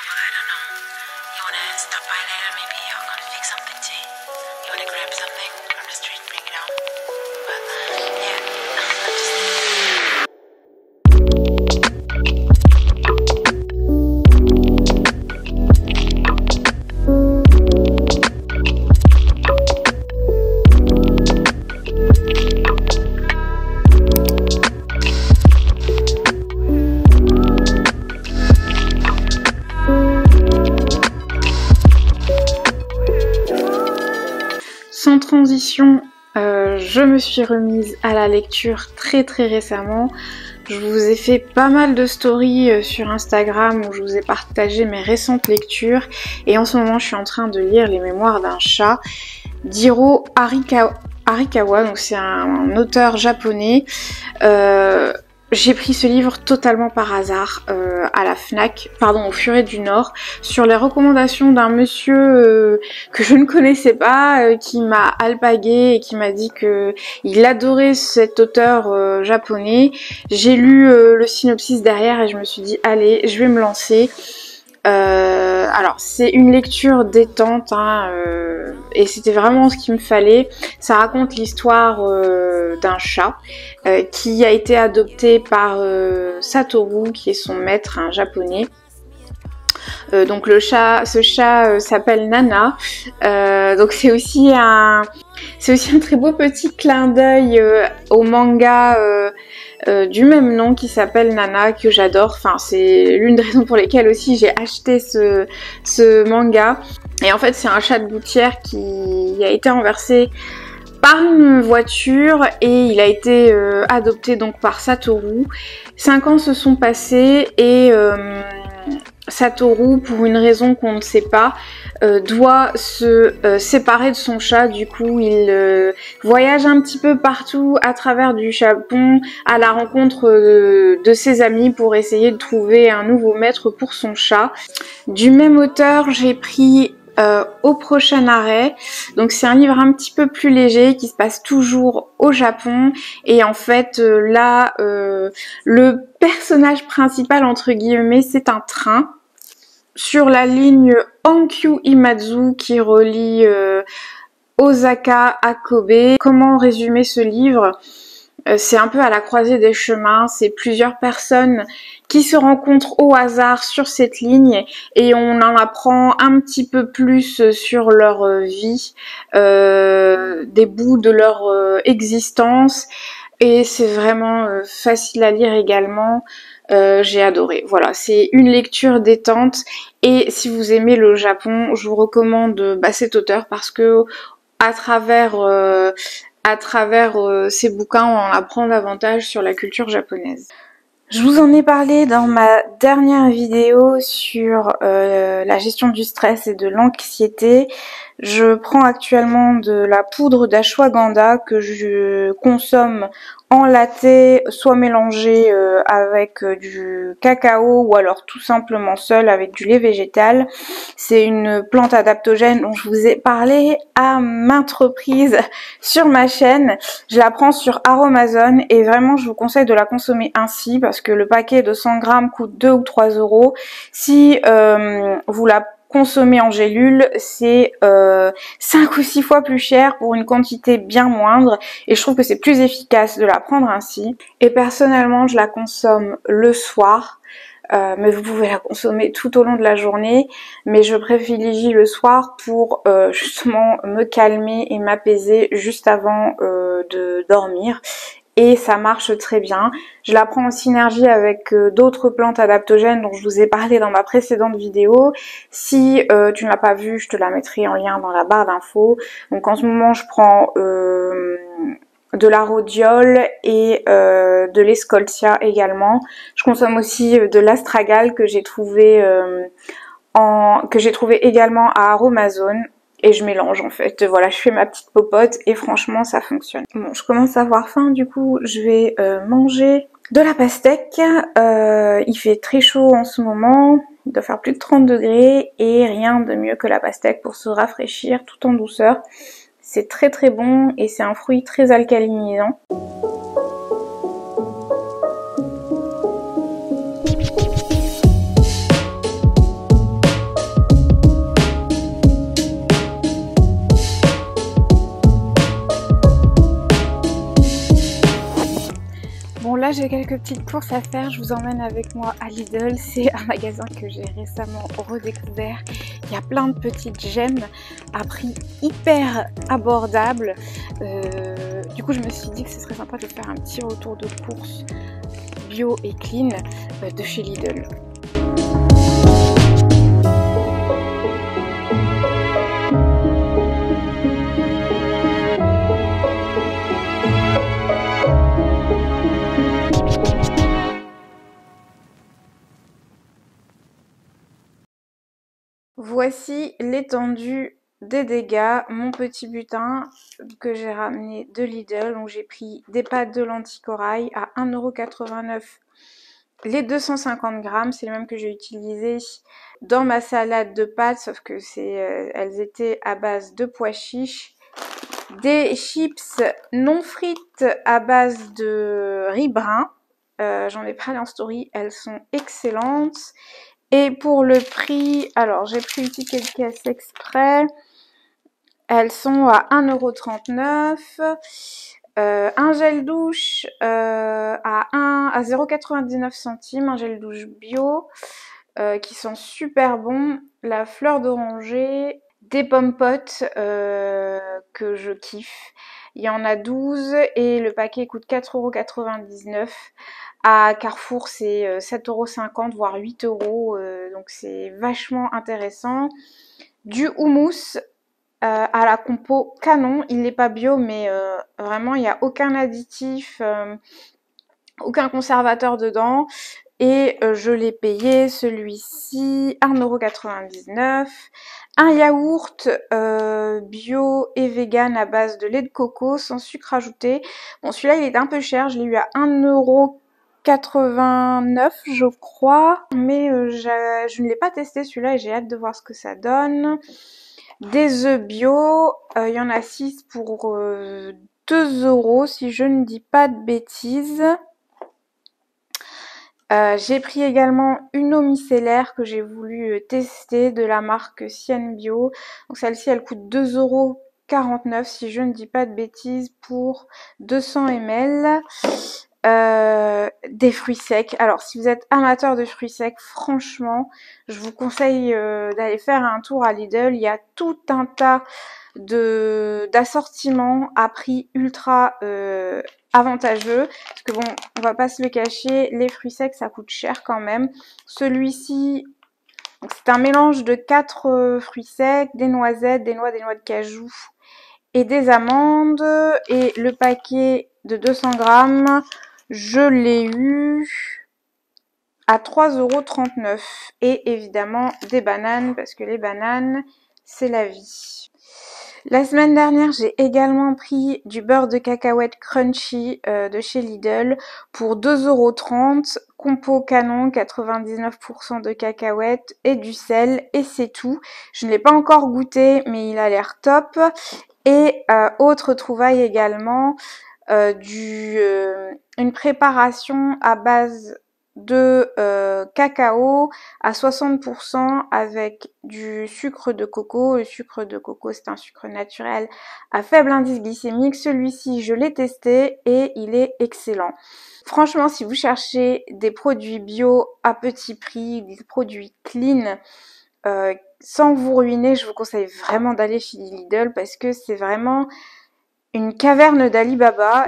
I don't know. You wanna stop by later maybe? I'm gonna fix something tea. You wanna grab something from the street, bring it home? But yeah, I'm just... Sans transition, je me suis remise à la lecture très récemment. Je vous ai fait pas mal de stories sur Instagram où je vous ai partagé mes récentes lectures. Et en ce moment, je suis en train de lire Les Mémoires d'un chat d'Hiro Arikawa. Donc c'est un auteur japonais. J'ai pris ce livre totalement par hasard à la Fnac, au Furet du Nord, sur les recommandations d'un monsieur que je ne connaissais pas, qui m'a alpagué et qui m'a dit que il adorait cet auteur japonais. J'ai lu le synopsis derrière et je me suis dit allez, je vais me lancer. Alors c'est une lecture détente et c'était vraiment ce qu'il me fallait. Ça raconte l'histoire d'un chat qui a été adopté par Satoru, qui est son maître, un japonais. Donc ce chat s'appelle Nana. Donc c'est aussi un très beau petit clin d'œil au manga du même nom qui s'appelle Nana, que j'adore. Enfin, c'est l'une des raisons pour lesquelles aussi j'ai acheté ce manga. Et en fait, c'est un chat de gouttière qui a été renversé par une voiture et il a été adopté donc par Satoru. 5 ans se sont passés et Satoru, pour une raison qu'on ne sait pas, doit se séparer de son chat. Du coup, il voyage un petit peu partout à travers du Japon à la rencontre de ses amis pour essayer de trouver un nouveau maître pour son chat. Du même auteur, j'ai pris Au prochain arrêt. Donc c'est un livre un petit peu plus léger qui se passe toujours au Japon et en fait là le personnage principal entre guillemets c'est un train sur la ligne Hankyu-Imazu qui relie Osaka à Kobe. Comment résumer ce livre ? C'est un peu à la croisée des chemins, c'est plusieurs personnes qui se rencontrent au hasard sur cette ligne et on en apprend un petit peu plus sur leur vie, des bouts de leur existence et c'est vraiment facile à lire également. J'ai adoré. Voilà, c'est une lecture détente et si vous aimez le Japon, je vous recommande cet auteur parce que à travers ces bouquins, on en apprend davantage sur la culture japonaise. Je vous en ai parlé dans ma dernière vidéo sur la gestion du stress et de l'anxiété. Je prends actuellement de la poudre d'ashwagandha que je consomme en latte, soit mélangée avec du cacao ou alors tout simplement seule avec du lait végétal. C'est une plante adaptogène dont je vous ai parlé à maintes reprises sur ma chaîne. Je la prends sur Aromazone et vraiment je vous conseille de la consommer ainsi parce que le paquet de 100 grammes coûte 2 ou 3 euros. Si vous la consommée en gélule, c'est 5 ou 6 fois plus cher pour une quantité bien moindre et je trouve que c'est plus efficace de la prendre ainsi. Et personnellement, je la consomme le soir, mais vous pouvez la consommer tout au long de la journée, mais je privilégie le soir pour justement me calmer et m'apaiser juste avant de dormir. Et ça marche très bien. Je la prends en synergie avec d'autres plantes adaptogènes dont je vous ai parlé dans ma précédente vidéo. Si tu ne l'as pas vue, je te la mettrai en lien dans la barre d'infos. Donc en ce moment, je prends de la rhodiole et de l'escoltia également. Je consomme aussi de l'astragale que j'ai trouvé également à Aromazone. Et je mélange en fait, voilà, je fais ma petite popote et franchement ça fonctionne. Bon, je commence à avoir faim, du coup je vais manger de la pastèque. Il fait très chaud en ce moment, il doit faire plus de 30 degrés et rien de mieux que la pastèque pour se rafraîchir tout en douceur. C'est très bon et c'est un fruit très alcalinisant. j'ai quelques petites courses à faire, je vous emmène avec moi à Lidl. C'est un magasin que j'ai récemment redécouvert. Il y a plein de petites gemmes à prix hyper abordable. Du coup, je me suis dit que ce serait sympa de faire un petit retour de course bio et clean de chez Lidl. Voici l'étendue des dégâts, mon petit butin que j'ai ramené de Lidl. Donc j'ai pris des pâtes de lentilles corail à 1,89 € les 250 grammes. C'est les mêmes que j'ai utilisées dans ma salade de pâtes, sauf que elles étaient à base de pois chiches. Des chips non frites à base de riz brun. J'en ai parlé en story, elles sont excellentes. Et pour le prix, alors j'ai pris le ticket de caisse exprès, elles sont à 1,39 €. Un gel douche à 0,99 €, un gel douche bio qui sent super bon, la fleur d'oranger, des pommes potes que je kiffe. Il y en a 12 et le paquet coûte 4,99 €. À Carrefour, c'est 7,50 €, voire 8 €, donc c'est vachement intéressant. Du houmous à la compo canon, il n'est pas bio, mais vraiment, il n'y a aucun additif, aucun conservateur dedans. Et je l'ai payé, celui-ci, 1,99 €. Un yaourt bio et vegan à base de lait de coco, sans sucre ajouté. Bon, celui-là, il est un peu cher, je l'ai eu à 1,89 € je crois, mais je ne l'ai pas testé celui-là et j'ai hâte de voir ce que ça donne. Des œufs bio, il y en a 6 pour 2 € si je ne dis pas de bêtises. J'ai pris également une eau micellaire que j'ai voulu tester de la marque Sienne Bio. Donc celle-ci elle coûte 2,49 € si je ne dis pas de bêtises pour 200 ml. Des fruits secs. Alors si vous êtes amateur de fruits secs, franchement, je vous conseille d'aller faire un tour à Lidl. Il y a tout un tas d'assortiments à prix ultra avantageux. Parce que bon, on va pas se le cacher, les fruits secs ça coûte cher quand même. Celui-ci, c'est un mélange de 4 fruits secs, des noisettes, des noix de cajou et des amandes. Et le paquet de 200 grammes, je l'ai eu à 3,39 €. Et évidemment des bananes, parce que les bananes, c'est la vie. La semaine dernière, j'ai également pris du beurre de cacahuète crunchy de chez Lidl pour 2,30 €. Compo canon, 99% de cacahuètes et du sel, et c'est tout. Je ne l'ai pas encore goûté, mais il a l'air top. Et autre trouvaille également, une préparation à base de cacao à 60% avec du sucre de coco. Le sucre de coco, c'est un sucre naturel à faible indice glycémique. Celui-ci, je l'ai testé et il est excellent. Franchement, si vous cherchez des produits bio à petit prix, des produits clean, sans vous ruiner, je vous conseille vraiment d'aller chez Lidl parce que c'est vraiment une caverne d'Ali Baba.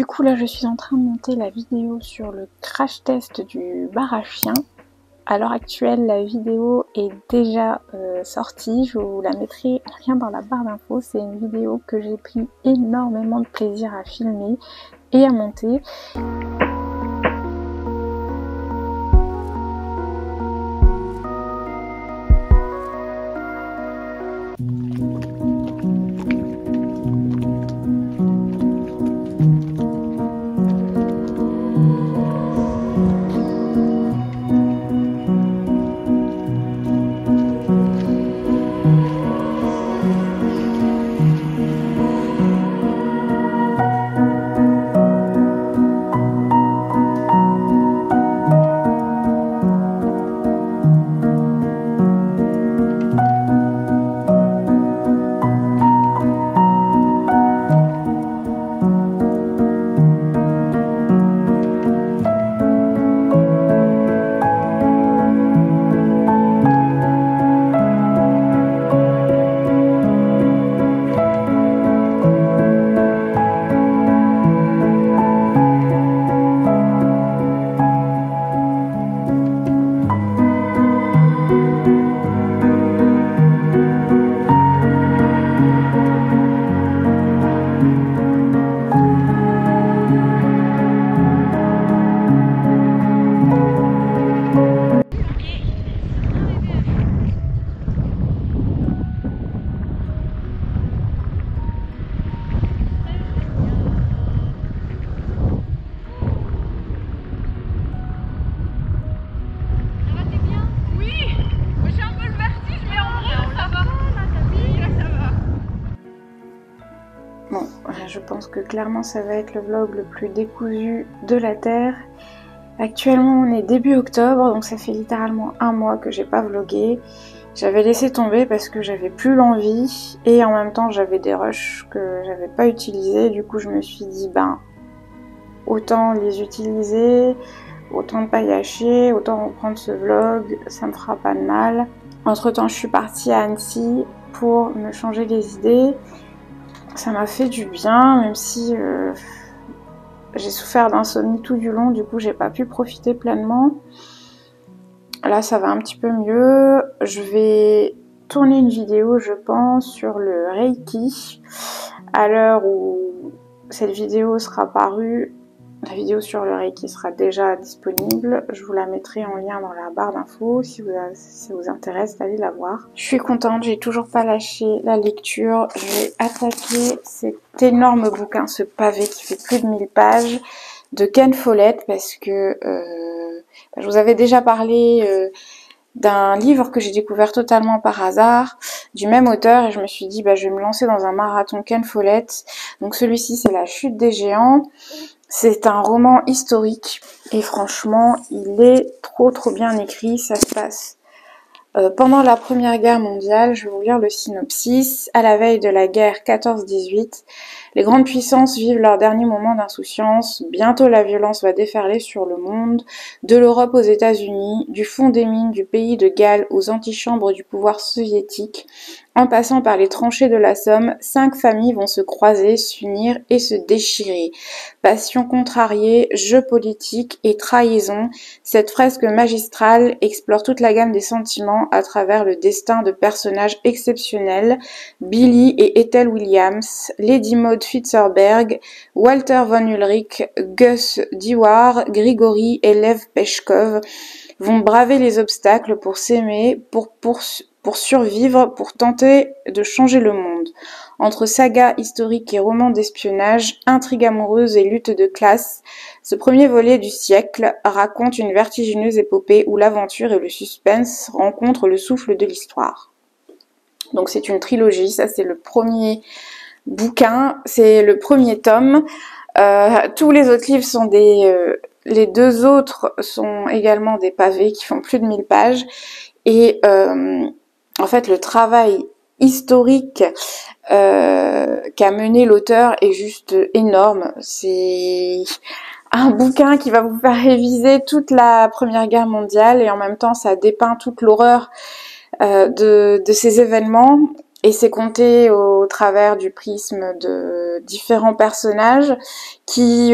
Du coup là je suis en train de monter la vidéo sur le crash test du bar à chiens. À l'heure actuelle la vidéo est déjà sortie, je vous la mettrai en lien dans la barre d'infos. C'est une vidéo que j'ai pris énormément de plaisir à filmer et à monter. Bon, je pense que clairement ça va être le vlog le plus décousu de la Terre. Actuellement on est début octobre, donc ça fait littéralement un mois que j'ai pas vlogué. J'avais laissé tomber parce que j'avais plus l'envie et en même temps j'avais des rushs que j'avais pas utilisés. Du coup je me suis dit ben autant les utiliser, autant ne pas gâcher, autant reprendre ce vlog, ça me fera pas de mal. Entre temps je suis partie à Annecy pour me changer les idées. Ça m'a fait du bien, même si j'ai souffert d'insomnie tout du long, du coup j'ai pas pu profiter pleinement. Là ça va un petit peu mieux. Je vais tourner une vidéo je pense sur le Reiki. À l'heure où cette vidéo sera parue, la vidéo sur le Reiki sera déjà disponible. Je vous la mettrai en lien dans la barre d'infos si ça vous intéresse d'aller la voir. Je suis contente, j'ai toujours pas lâché la lecture. Je vais attaquer cet énorme bouquin, ce pavé qui fait plus de 1000 pages de Ken Follett parce que je vous avais déjà parlé d'un livre que j'ai découvert totalement par hasard, du même auteur, et je me suis dit je vais me lancer dans un marathon Ken Follett. Donc celui-ci c'est La Chute des géants. C'est un roman historique et franchement il est trop bien écrit. Ça se passe pendant la Première Guerre mondiale. Je vais vous lire le synopsis. À la veille de la guerre 14-18, les grandes puissances vivent leur dernier moment d'insouciance. Bientôt la violence va déferler sur le monde, de l'Europe aux États-Unis, du fond des mines du pays de Galles aux antichambres du pouvoir soviétique. En passant par les tranchées de la Somme, 5 familles vont se croiser, s'unir et se déchirer. Passion contrariée, jeux politiques et trahison, cette fresque magistrale explore toute la gamme des sentiments à travers le destin de personnages exceptionnels. Billy et Ethel Williams, Lady Maud Fitzgerald, Walter von Ulrich, Gus Dewar, Grigory et Lev Peshkov vont braver les obstacles pour s'aimer, pour survivre, pour tenter de changer le monde. Entre saga historique et romans d'espionnage, intrigues amoureuses et luttes de classe, ce premier volet du siècle raconte une vertigineuse épopée où l'aventure et le suspense rencontrent le souffle de l'histoire. Donc c'est une trilogie, ça c'est le premier bouquin, c'est le premier tome. Tous les autres livres sont les 2 autres sont également des pavés qui font plus de 1000 pages. Et en fait, le travail historique qu'a mené l'auteur est juste énorme. C'est un bouquin qui va vous faire réviser toute la Première Guerre mondiale et en même temps, ça dépeint toute l'horreur de ces événements. Et c'est compté au travers du prisme de différents personnages qui,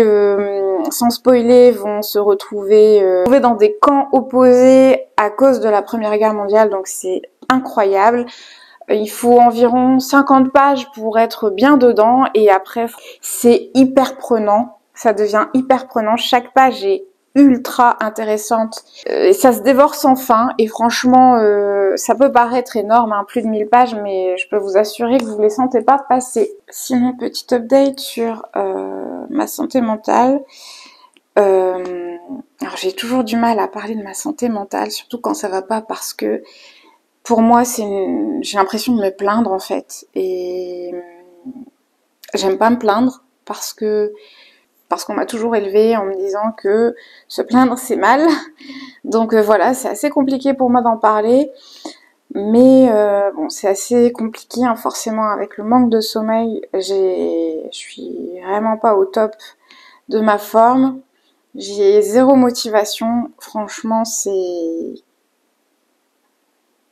sans spoiler, vont se retrouver dans des camps opposés à cause de la Première Guerre mondiale, donc c'est incroyable. Il faut environ 50 pages pour être bien dedans, et après c'est hyper prenant, ça devient hyper prenant, chaque page est ultra intéressante, et ça se dévore sans fin, et franchement ça peut paraître énorme, hein, plus de 1000 pages, mais je peux vous assurer que vous les sentez pas passer. Sinon, petit update sur ma santé mentale. Alors j'ai toujours du mal à parler de ma santé mentale, surtout quand ça va pas, parce que pour moi j'ai l'impression de me plaindre en fait, et j'aime pas me plaindre parce qu'on m'a toujours élevée en me disant que se plaindre c'est mal. Donc voilà, c'est assez compliqué pour moi d'en parler. Mais bon, c'est assez compliqué hein, forcément avec le manque de sommeil. Je suis vraiment pas au top de ma forme. J'ai zéro motivation. Franchement, c'est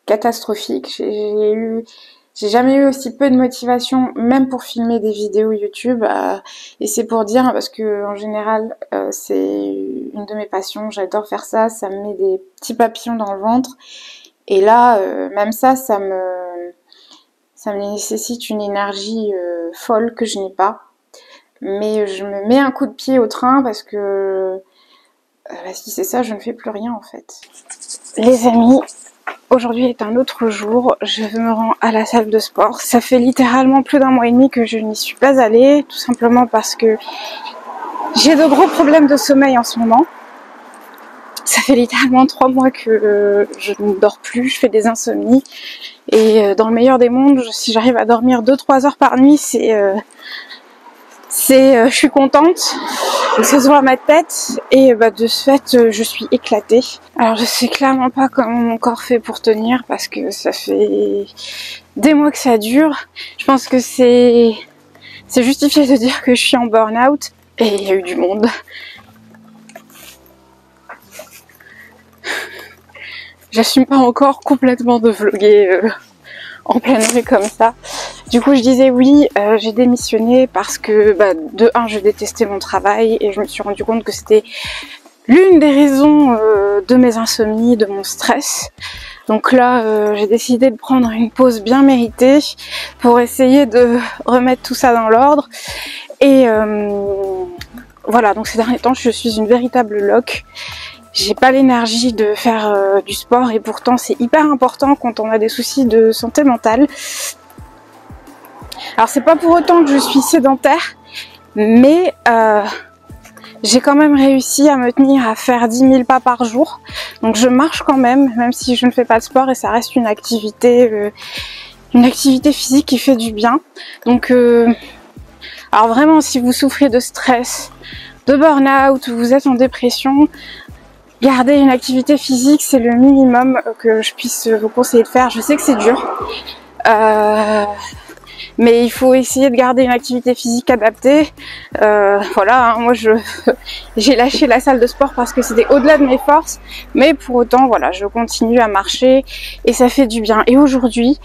catastrophique. J'ai jamais eu aussi peu de motivation, même pour filmer des vidéos YouTube. Et c'est pour dire, parce que en général, c'est une de mes passions. J'adore faire ça. Ça me met des petits papillons dans le ventre. Et là, même ça me nécessite une énergie folle que je n'ai pas. Mais je me mets un coup de pied au train parce que si c'est ça, je ne fais plus rien en fait. Les amis, aujourd'hui est un autre jour, je me rends à la salle de sport. Ça fait littéralement plus d'1 mois et demi que je n'y suis pas allée, tout simplement parce que j'ai de gros problèmes de sommeil en ce moment. Ça fait littéralement 3 mois que je ne dors plus, je fais des insomnies. Et dans le meilleur des mondes, si j'arrive à dormir 2-3 heures par nuit, je suis contente, ça se voit à ma tête, et de ce fait je suis éclatée. Alors je sais clairement pas comment mon corps fait pour tenir, parce que ça fait des mois que ça dure. Je pense que c'est justifié de dire que je suis en burn-out, et il y a eu du monde. J'assume pas encore complètement de vlogger en pleine rue comme ça. Du coup je disais oui, j'ai démissionné parce que de 1 je détestais mon travail, et je me suis rendu compte que c'était l'une des raisons de mes insomnies, de mon stress. Donc là j'ai décidé de prendre une pause bien méritée pour essayer de remettre tout ça dans l'ordre. Et voilà, donc ces derniers temps je suis une véritable loque. J'ai pas l'énergie de faire du sport, et pourtant c'est hyper important quand on a des soucis de santé mentale. Alors c'est pas pour autant que je suis sédentaire, mais j'ai quand même réussi à me tenir à faire 10 000 pas par jour. Donc je marche quand même si je ne fais pas de sport, et ça reste une activité physique qui fait du bien. Donc alors vraiment, si vous souffrez de stress, de burn-out, ou vous êtes en dépression, garder une activité physique, c'est le minimum que je puisse vous conseiller de faire. Je sais que c'est dur, mais il faut essayer de garder une activité physique adaptée. Voilà, hein, moi j'ai lâché la salle de sport parce que c'était au-delà de mes forces, mais pour autant, voilà, je continue à marcher et ça fait du bien. Et aujourd'hui,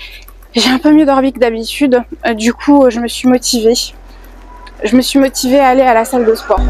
j'ai un peu mieux dormi que d'habitude, du coup je me suis motivée à aller à la salle de sport.